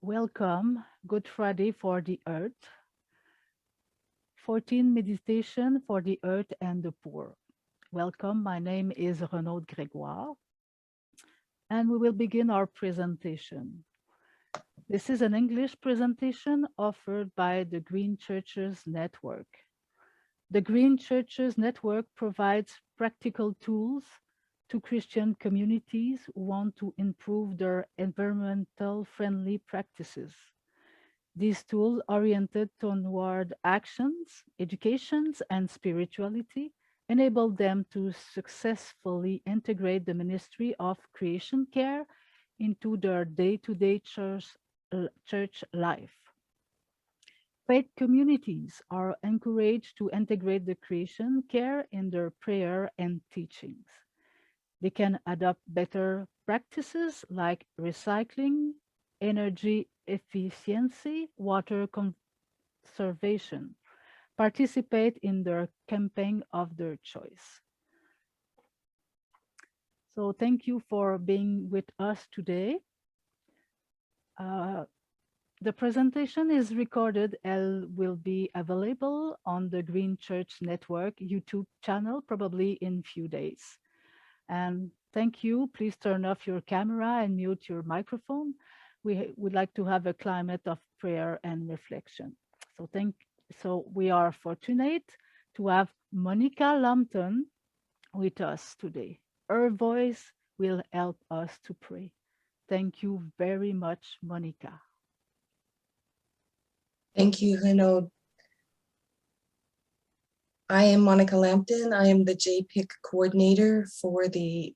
Welcome, Good Friday for the Earth, 14 Meditation for the Earth and the Poor. Welcome, my name is Renaud Grégoire, and we will begin our presentation. This is an English presentation offered by the Green Churches Network. The Green Churches Network provides practical tools to Christian communities who want to improve their environmental friendly practices. These tools oriented toward actions, educations, and spirituality enable them to successfully integrate the ministry of creation care into their day-to-day church life. Faith communities are encouraged to integrate the creation care in their prayer and teachings. They can adopt better practices like recycling, energy efficiency, water conservation, participate in their campaign of their choice. So thank you for being with us today. Uh, the presentation is recorded and will be available on the Green Church Network YouTube channel probably in few days. And thank you. Please turn off your camera and mute your microphone. We would like to have a climate of prayer and reflection. So we are fortunate to have Monica Lampton with us today. Her voice will help us to pray. Thank you very much, Monica. Thank you, Renaud. I am Monica Lampton. I am the JPIC coordinator for the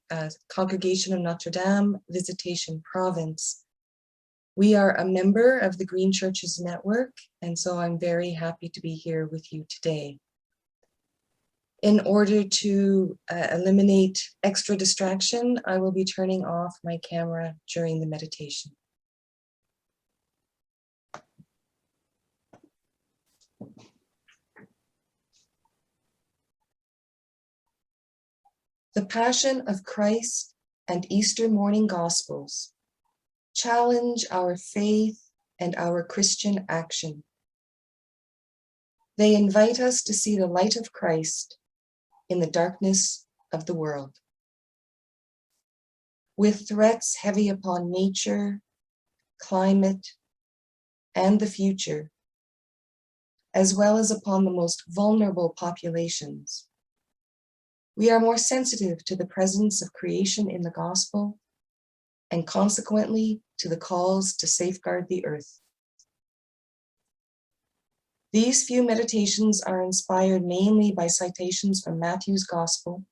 Congregation of Notre Dame Visitation Province. We are a member of the Green Churches Network, and so I'm very happy to be here with you today. In order to eliminate extra distraction, I will be turning off my camera during the meditation. The Passion of Christ and Easter morning Gospels challenge our faith and our Christian action. They invite us to see the light of Christ in the darkness of the world. With threats heavy upon nature, climate, and the future, as well as upon the most vulnerable populations, we are more sensitive to the presence of creation in the gospel and consequently to the calls to safeguard the earth. These few meditations are inspired mainly by citations from Matthew's Gospel,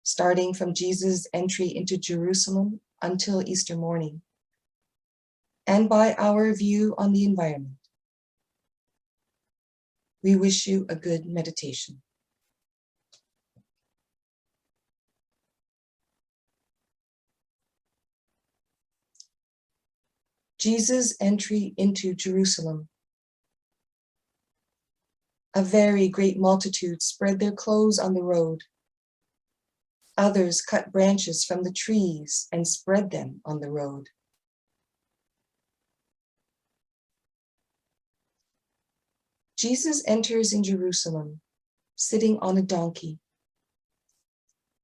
starting from Jesus' entry into Jerusalem until Easter morning, and by our view on the environment. We wish you a good meditation. Jesus' entry into Jerusalem. A very great multitude spread their clothes on the road. Others cut branches from the trees and spread them on the road. Jesus enters in Jerusalem, sitting on a donkey,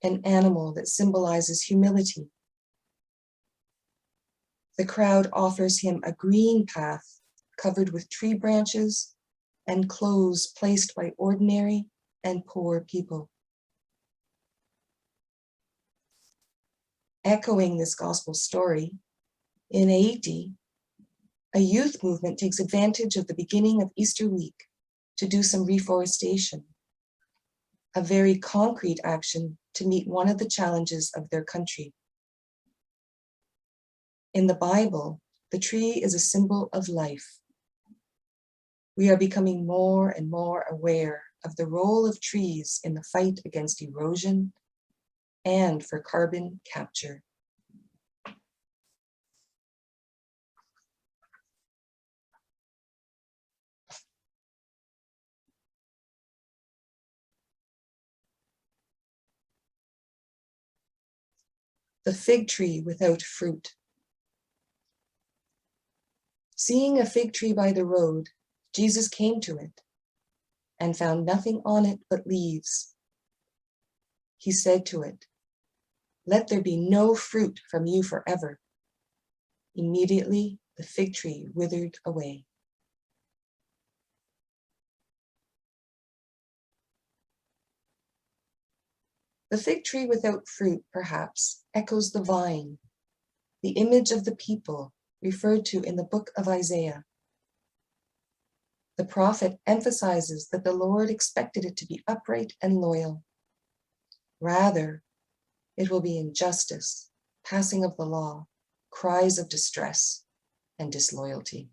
an animal that symbolizes humility. The crowd offers him a green path covered with tree branches and clothes placed by ordinary and poor people. Echoing this gospel story, in Haiti, a youth movement takes advantage of the beginning of Easter week to do some reforestation, a very concrete action to meet one of the challenges of their country. In the Bible, the tree is a symbol of life. We are becoming more and more aware of the role of trees in the fight against erosion and for carbon capture. The fig tree without fruit. Seeing a fig tree by the road, Jesus came to it and found nothing on it but leaves. He said to it, "Let there be no fruit from you forever." Immediately, the fig tree withered away. The fig tree without fruit, perhaps, echoes the vine, the image of the people referred to in the book of Isaiah. The prophet emphasizes that the Lord expected it to be upright and loyal. Rather, it will be injustice, passing of the law, cries of distress, and disloyalty.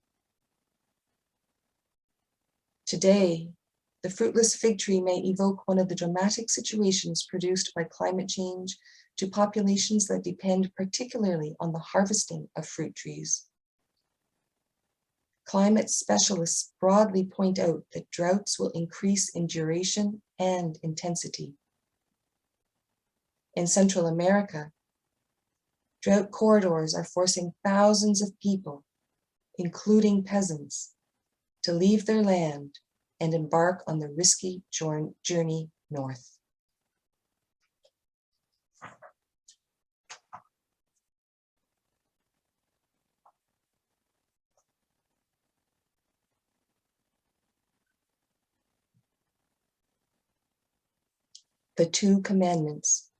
Today, the fruitless fig tree may evoke one of the dramatic situations produced by climate change to populations that depend particularly on the harvesting of fruit trees. Climate specialists broadly point out that droughts will increase in duration and intensity. In Central America, drought corridors are forcing thousands of people, including peasants, to leave their land and embark on the risky journey north. The two commandments.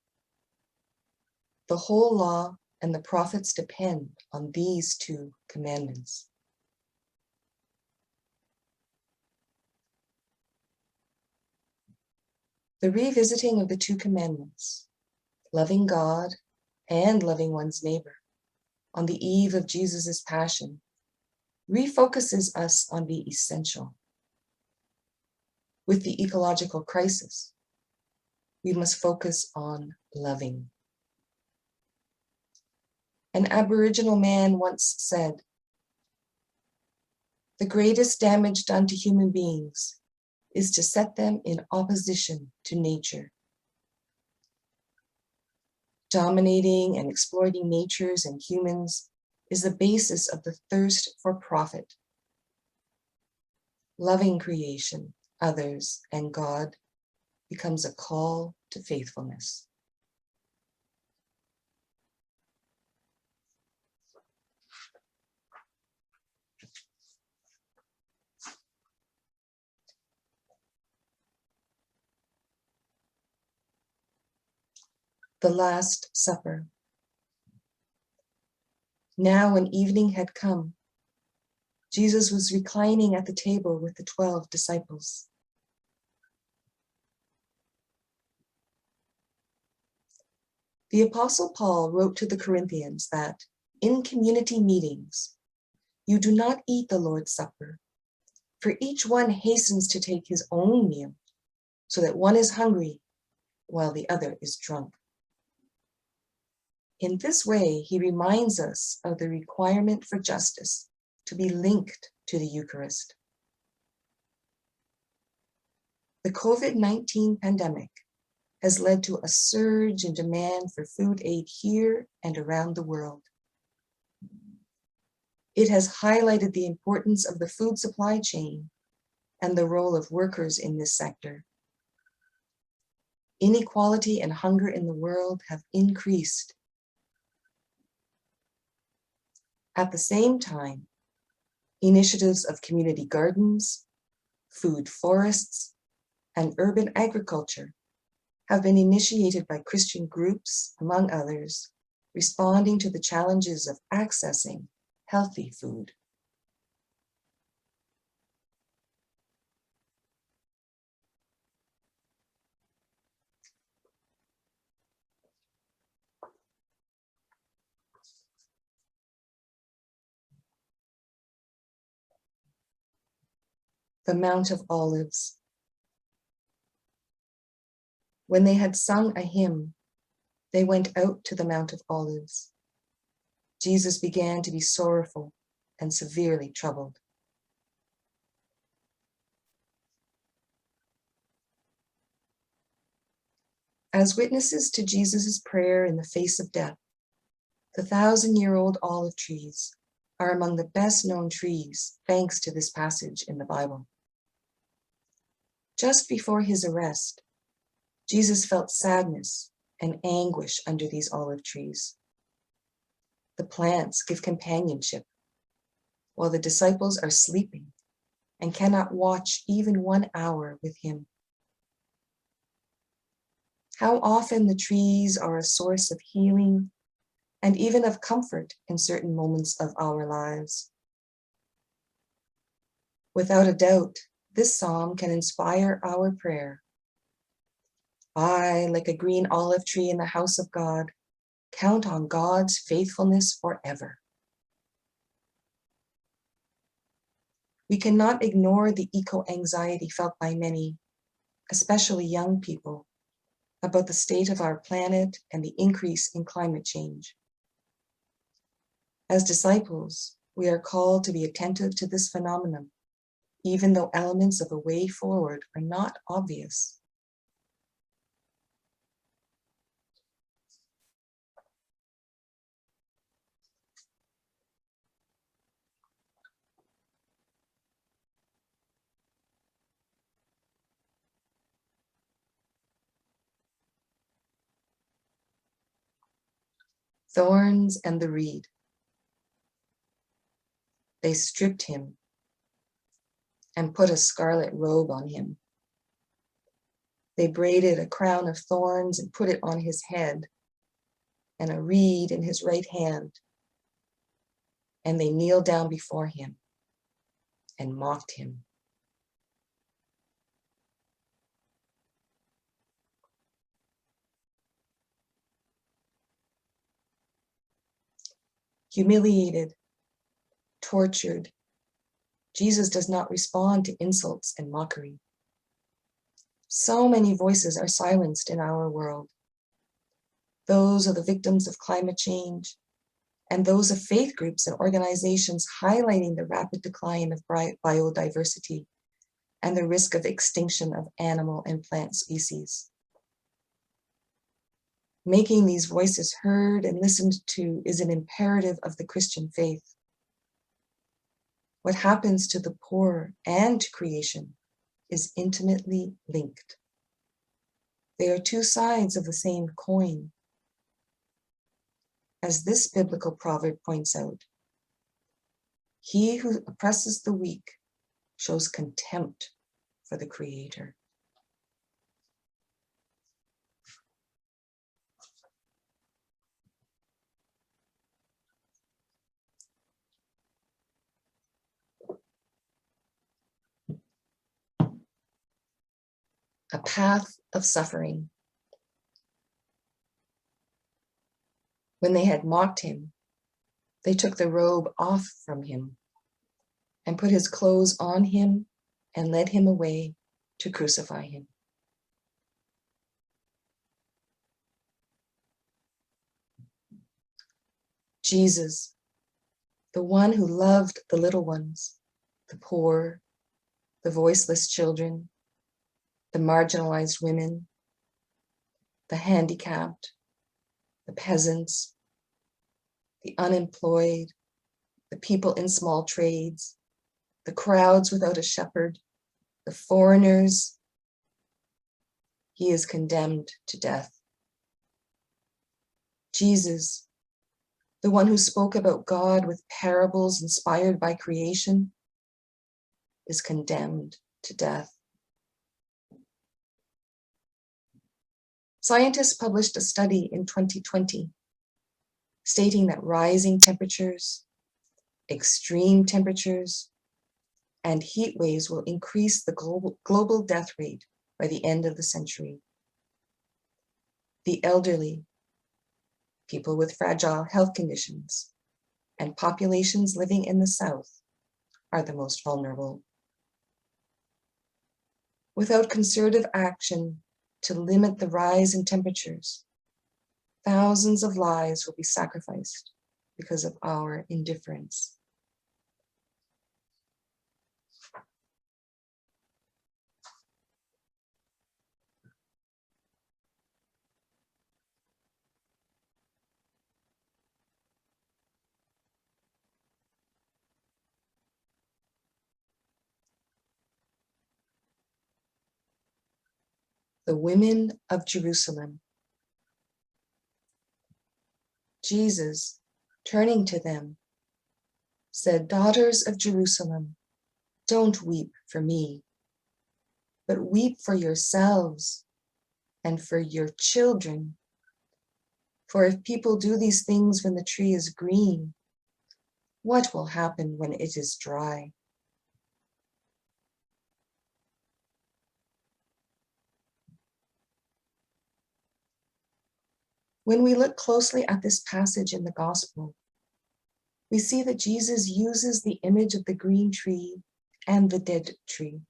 The whole law and the prophets depend on these two commandments. The revisiting of the two commandments, loving God and loving one's neighbor, on the eve of Jesus' passion, refocuses us on the essential. With the ecological crisis, we must focus on loving. An Aboriginal man once said, "The greatest damage done to human beings is to set them in opposition to nature." Dominating and exploiting natures and humans is the basis of the thirst for profit. Loving creation, others, and God becomes a call to faithfulness. The Last Supper. Now when evening had come, Jesus was reclining at the table with the 12 disciples. The Apostle Paul wrote to the Corinthians that in community meetings, you do not eat the Lord's Supper, for each one hastens to take his own meal, so that one is hungry while the other is drunk. In this way, he reminds us of the requirement for justice to be linked to the Eucharist. The COVID-19 pandemic has led to a surge in demand for food aid here and around the world. It has highlighted the importance of the food supply chain and the role of workers in this sector. Inequality and hunger in the world have increased. At the same time, initiatives of community gardens, food forests, and urban agriculture have been initiated by Christian groups, among others, responding to the challenges of accessing healthy food. The Mount of Olives. When they had sung a hymn, they went out to the Mount of Olives. Jesus began to be sorrowful and severely troubled. As witnesses to Jesus' prayer in the face of death, the 1,000-year-old olive trees are among the best known trees thanks to this passage in the Bible. Just before his arrest, Jesus felt sadness and anguish under these olive trees. The plants give companionship, while the disciples are sleeping and cannot watch even 1 hour with him. How often the trees are a source of healing and even of comfort in certain moments of our lives. Without a doubt, this psalm can inspire our prayer. I, like a green olive tree in the house of God, count on God's faithfulness forever. We cannot ignore the eco-anxiety felt by many, especially young people, about the state of our planet and the increase in climate change. As disciples, we are called to be attentive to this phenomenon, even though elements of a way forward are not obvious. Thorns and the reed. They stripped him and put a scarlet robe on him. They braided a crown of thorns and put it on his head, and a reed in his right hand. And they kneeled down before him and mocked him. Humiliated, tortured, Jesus does not respond to insults and mockery. So many voices are silenced in our world. Those of the victims of climate change, and those of faith groups and organizations highlighting the rapid decline of biodiversity and the risk of extinction of animal and plant species. Making these voices heard and listened to is an imperative of the Christian faith. What happens to the poor and to creation is intimately linked. They are two sides of the same coin. As this biblical proverb points out, he who oppresses the weak shows contempt for the Creator. A path of suffering. When they had mocked him, they took the robe off from him and put his clothes on him and led him away to crucify him. Jesus, the one who loved the little ones, the poor, the voiceless children, the marginalized women, the handicapped, the peasants, the unemployed, the people in small trades, the crowds without a shepherd, the foreigners. He is condemned to death. Jesus, the one who spoke about God with parables inspired by creation, is condemned to death. Scientists published a study in 2020 stating that rising temperatures, extreme temperatures, and heat waves will increase the global death rate by the end of the century. The elderly, people with fragile health conditions, and populations living in the South are the most vulnerable. Without concerted action to limit the rise in temperatures, thousands of lives will be sacrificed because of our indifference. the women of Jerusalem. Jesus, turning to them, said, "Daughters of Jerusalem, don't weep for me, but weep for yourselves and for your children. For if people do these things when the tree is green, what will happen when it is dry?" When we look closely at this passage in the gospel, we see that Jesus uses the image of the green tree and the dead tree.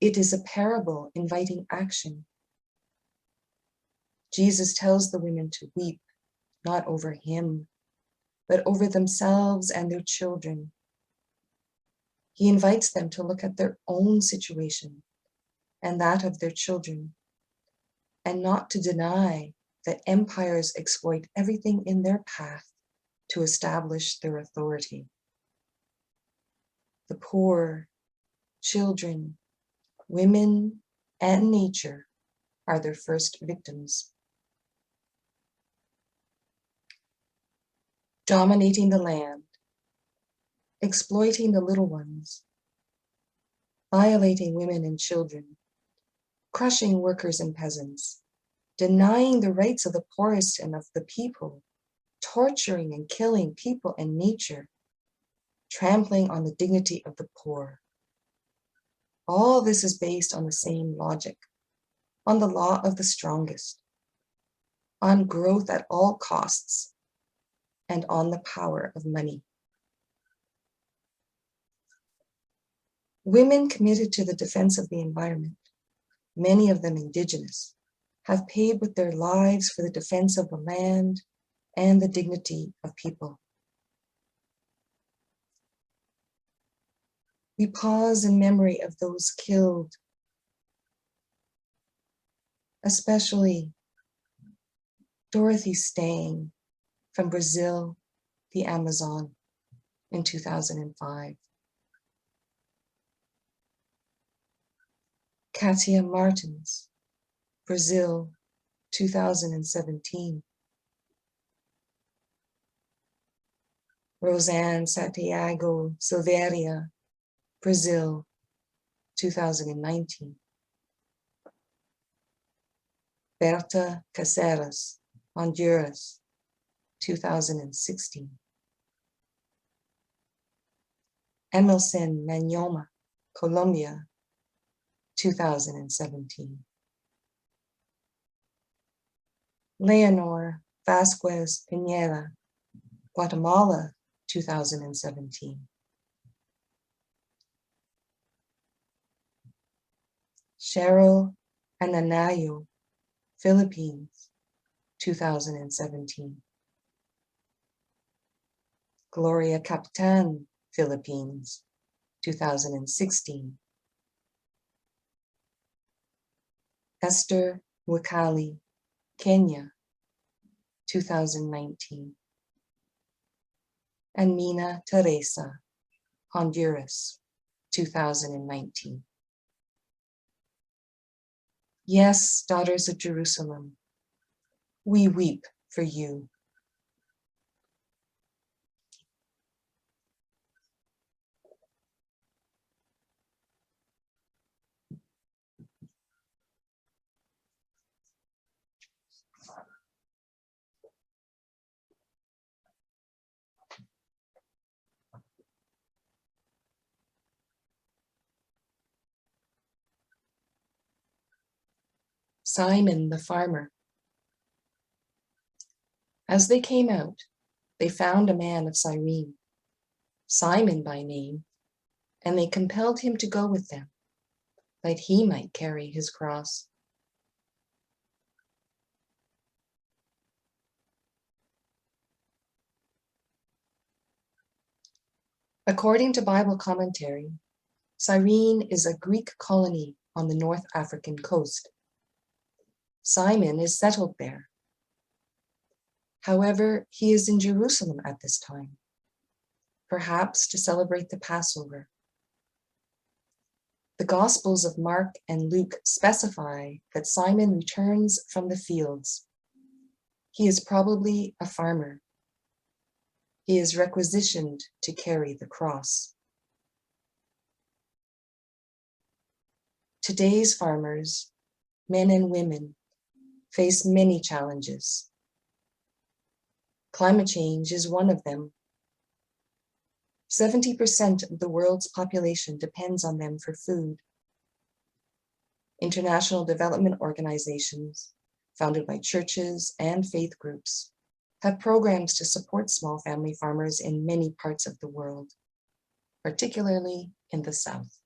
It is a parable inviting action. Jesus tells the women to weep, not over him, but over themselves and their children. He invites them to look at their own situation and that of their children, and not to deny that empires exploit everything in their path to establish their authority. The poor, children, women, and nature are their first victims. Dominating the land, exploiting the little ones, violating women and children, crushing workers and peasants, denying the rights of the poorest and of the people, torturing and killing people and nature, trampling on the dignity of the poor. All this is based on the same logic, on the law of the strongest, on growth at all costs, and on the power of money. Women committed to the defense of the environment, many of them indigenous, have paid with their lives for the defense of the land and the dignity of people. We pause in memory of those killed, especially Dorothy Stang from Brazil, the Amazon, in 2005. Katia Martins, Brazil, 2017. Rosanne Santiago Silveira, Brazil, 2019. Berta Caceres, Honduras, 2016. Emerson Manyoma, Colombia, 2017. Leonor Vasquez Pineda, Guatemala, 2017. Cheryl Ananayo, Philippines, 2017. Gloria Capitan, Philippines, 2016. Esther Mwikali, Kenya, 2019. And Mina Teresa, Honduras, 2019. Yes, daughters of Jerusalem, we weep for you. Simon the farmer. As they came out, they found a man of Cyrene, Simon by name, and they compelled him to go with them, that he might carry his cross. According to Bible commentary, Cyrene is a Greek colony on the North African coast. Simon is settled there. However, he is in Jerusalem at this time, perhaps to celebrate the Passover. The Gospels of Mark and Luke specify that Simon returns from the fields. He is probably a farmer. He is requisitioned to carry the cross. Today's farmers, men and women, face many challenges. Climate change is one of them. 70% of the world's population depends on them for food. International development organizations, founded by churches and faith groups, have programs to support small family farmers in many parts of the world, particularly in the South.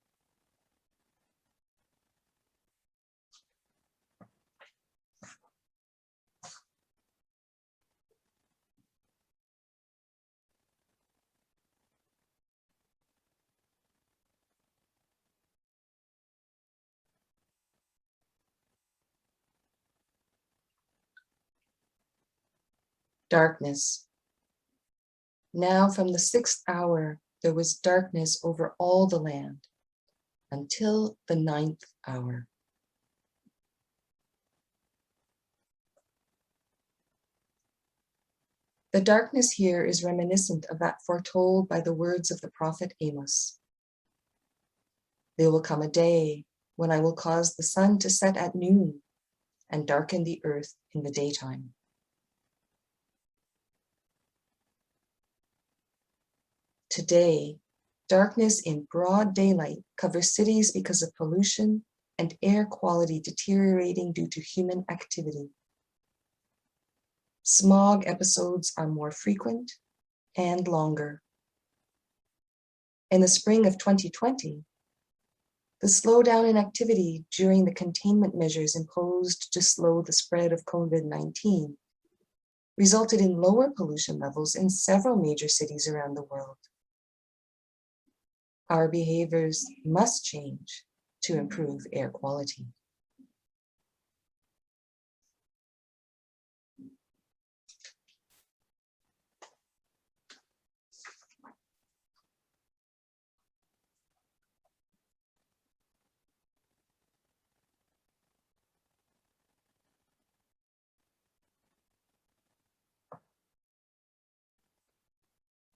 Darkness. Now from the 6th hour, there was darkness over all the land until the 9th hour. The darkness here is reminiscent of that foretold by the words of the prophet Amos. There will come a day when I will cause the sun to set at noon and darken the earth in the daytime. Today, darkness in broad daylight covers cities because of pollution and air quality deteriorating due to human activity. Smog episodes are more frequent and longer. In the spring of 2020, the slowdown in activity during the containment measures imposed to slow the spread of COVID-19 resulted in lower pollution levels in several major cities around the world. Our behaviors must change to improve air quality.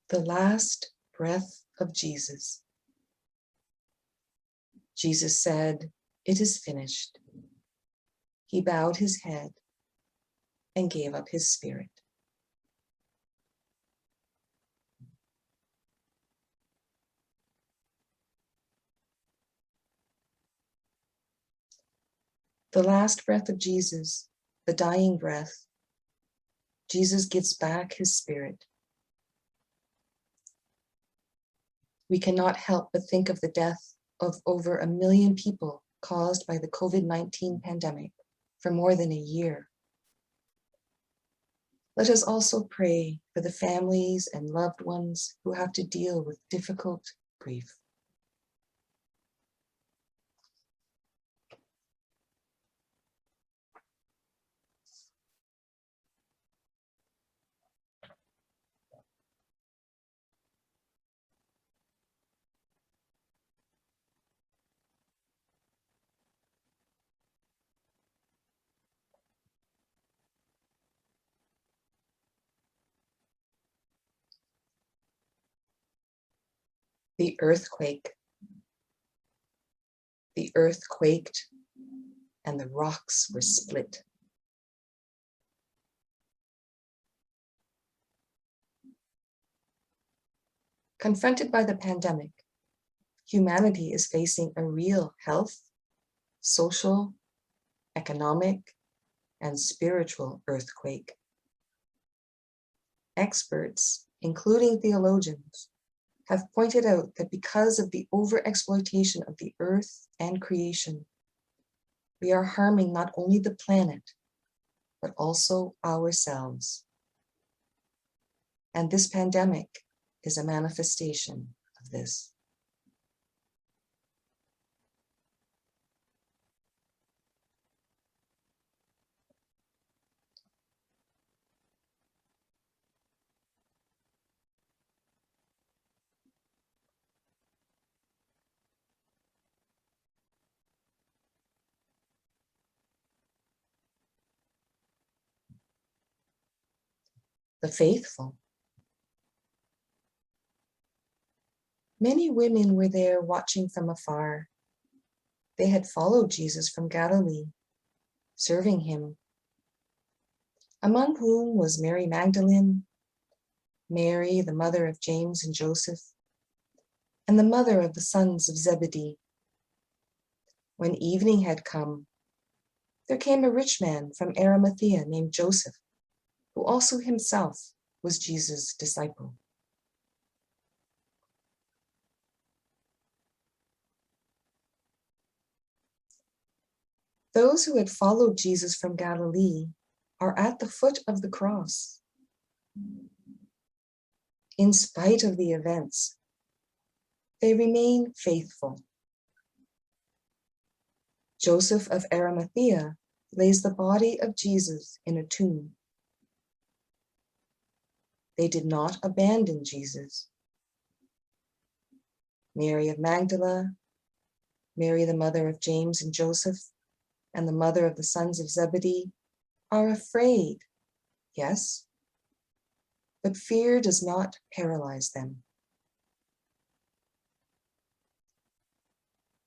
The last breath of Jesus. Jesus said, "It is finished." He bowed his head and gave up his spirit. The last breath of Jesus, the dying breath, Jesus gives back his spirit. We cannot help but think of the death of over 1 million people caused by the COVID-19 pandemic for more than a year. Let us also pray for the families and loved ones who have to deal with difficult grief. The earthquake. The earth quaked and the rocks were split. Confronted by the pandemic, humanity is facing a real health, social, economic, and spiritual earthquake. Experts, including theologians, have pointed out that because of the overexploitation of the earth and creation, we are harming not only the planet, but also ourselves. And this pandemic is a manifestation of this. the faithful. Many women were there watching from afar. They had followed Jesus from Galilee, serving him, among whom was Mary Magdalene, Mary, the mother of James and Joseph, and the mother of the sons of Zebedee. When evening had come, there came a rich man from Arimathea named Joseph, who also himself was Jesus' disciple. Those who had followed Jesus from Galilee are at the foot of the cross. In spite of the events, they remain faithful. Joseph of Arimathea lays the body of Jesus in a tomb. They did not abandon Jesus. Mary of Magdala, Mary the mother of James and Joseph, and the mother of the sons of Zebedee are afraid, yes, but fear does not paralyze them.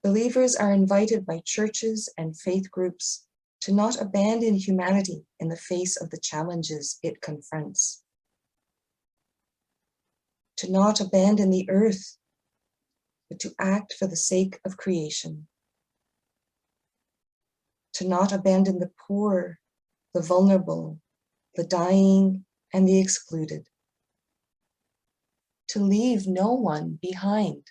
Believers are invited by churches and faith groups to not abandon humanity in the face of the challenges it confronts, to not abandon the earth, but to act for the sake of creation, to not abandon the poor, the vulnerable, the dying, and the excluded, to leave no one behind.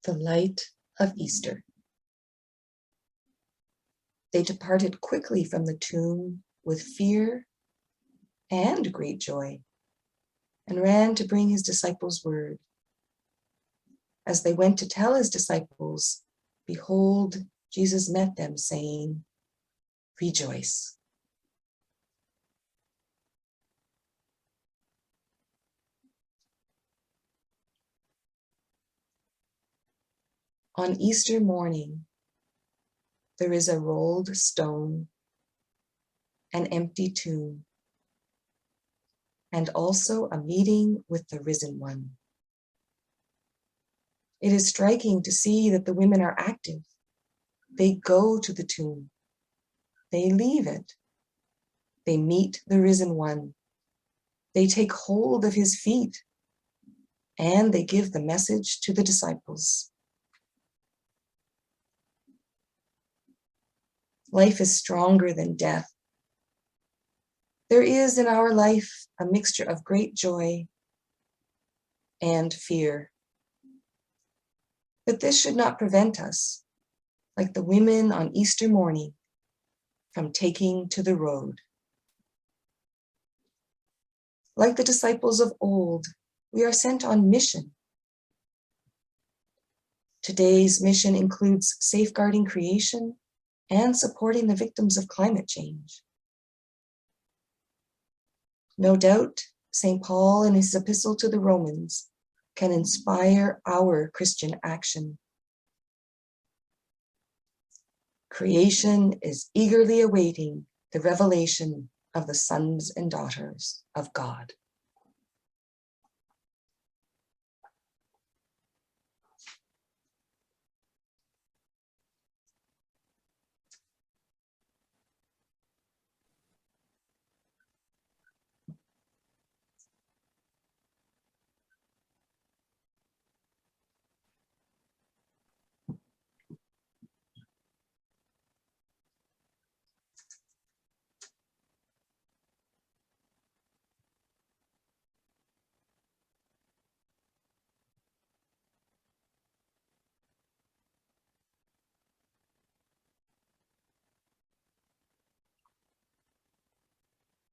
The light of Easter. They departed quickly from the tomb with fear and great joy, and ran to bring his disciples word. As they went to tell his disciples, behold, Jesus met them, saying, "Rejoice." On Easter morning, there is a rolled stone, an empty tomb, and also a meeting with the risen one. It is striking to see that the women are active. They go to the tomb. They leave it. They meet the risen one. They take hold of his feet, and they give the message to the disciples. Life is stronger than death. There is in our life a mixture of great joy and fear. But this should not prevent us, like the women on Easter morning, from taking to the road. Like the disciples of old, we are sent on mission. Today's mission includes safeguarding creation and supporting the victims of climate change. No doubt, St. Paul in his epistle to the Romans can inspire our Christian action. Creation is eagerly awaiting the revelation of the sons and daughters of God.